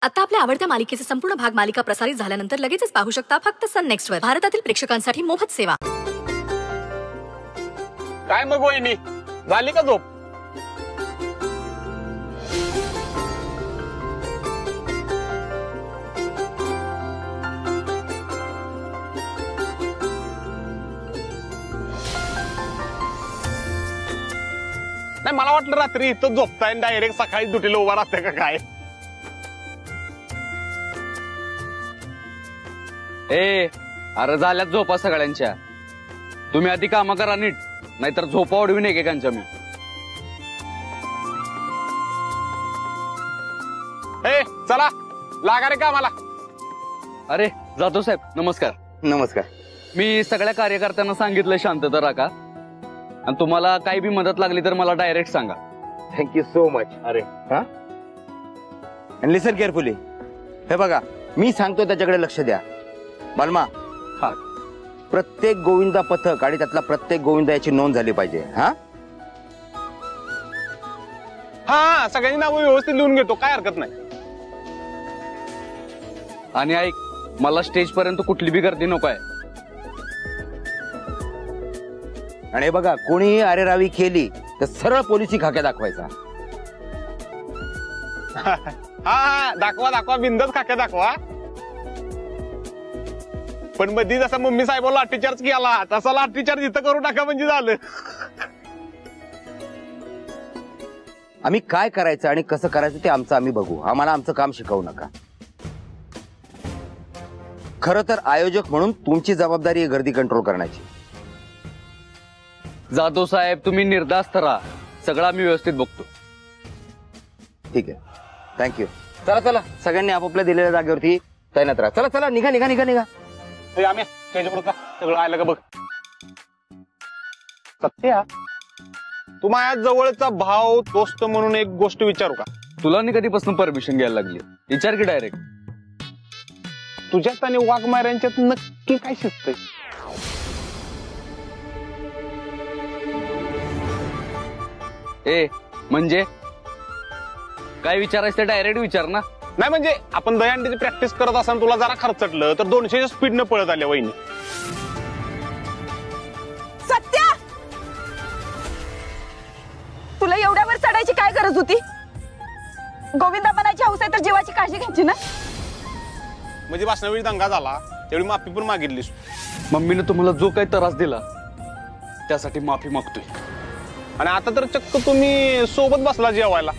आता आपल्या आवडत्या मालिकेचे संपूर्ण भाग मालिका प्रसारित झाल्यानंतर लगेचच पाहू शकता फक्त सन नेक्स्ट वर भारतातील प्रेक्षकांसाठी मोफत सेवा। काय मग वहिनी झाली का झोप? नाही मला वाटलं रात्री इथं झोपताय डायरेक्ट सकाळी ड्युटीला उभा राहते का काय? ए अरे झाल्यात झोपा सगळ्यांच्या। तुम्ही आधी कामं करा नीट, नाहीतर झोपा ओढवीन एकेकांच्या मी। ए चला लागा रे कामाला। अरे जातो साहेब, नमस्कार। नमस्कार। मी सगळ्या कार्यकर्त्यांना सांगितलं शांतता राखा, आणि तुम्हाला काही बी मदत लागली तर मला डायरेक्ट सांगा। Thank you so much. अरे हा अँड लिसन केअरफुली। हे बघा मी सांगतो त्याच्याकडे लक्ष द्या। बलमा, हा प्रत्येक गोविंदा पथक आणि त्यातला प्रत्येक गोविंदा याची नोंद झाली पाहिजे। हा हा सगळ्यांची नावं व्यवस्थित लिहून घेतो, काय हरकत नाही। आणि ऐक, मला स्टेज पर्यंत कुठली बी गर्दी नको आहे। आणि हे बघा कोणीही अरेरावी केली तर सरळ पोलिसी खाक्या दाखवायचा। हा दाखवा दाखवा, बिंदास खाक्या दाखवा। पण मध्ये जसा मम्मी साहेब लाठीचार्ज केला तसा लाठीचार्ज इथं करू टाका म्हणजे झालं। आम्ही काय करायचं आणि कसं करायचं ते आमचं आम्ही बघू, आम्हाला आमचं काम शिकवू नका। खरं तर आयोजक म्हणून तुमची जबाबदारी आहे गर्दी कंट्रोल करण्याची। जाधव साहेब तुम्ही निर्धास्त राहा, सगळं आम्ही व्यवस्थित बघतो। ठीक आहे, थँक्यू। चला चला सगळ्यांनी आपापल्या दिलेल्या जागेवरती तैनात राहा। चला चला निघा निघा निघा निघा। आम्ही त्याच्याबरोबर सगळं आलं का बघ। सत्या तू माझ्या जवळचा भाव दोस्त म्हणून एक गोष्ट विचारू का? तुला नाही कधीपासून परमिशन घ्यायला लागली? विचार की डायरेक्ट। तुझ्यात आणि वाघमाऱ्यांच्यात नक्की काय शिकतंय? ए म्हणजे काय विचारायचं ते डायरेक्ट विचार ना। नाही म्हणजे आपण दहीहंडीची प्रॅक्टिस करत असताना तुला जरा खर्चटलं तर 200च्या स्पीडनं पळत आल्या वहिनी। सत्या, तुला एवढ्यावर चढायची काय गरज होती? गोविंदा बनायची हौस आहे तर जीवाची काळजी घ्यायची ना। म्हणजे भाषणावेळी दंगा झाला तेवढी माफी पण मागितलीस। मम्मीने तुम्हाला जो काही त्रास दिला त्यासाठी माफी मागतोय। आणि आता तर चक्क तुम्ही सोबत बसला जेवायला।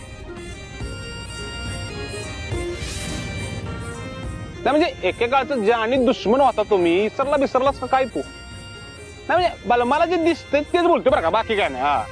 नाही म्हणजे एकेकाळचं जे आणि दुश्मन होता तुम्ही विसरलास का काय तू? नाही म्हणजे मला जे दिसतंय तेच बोलतोय बरं का, बाकी काय नाही। हा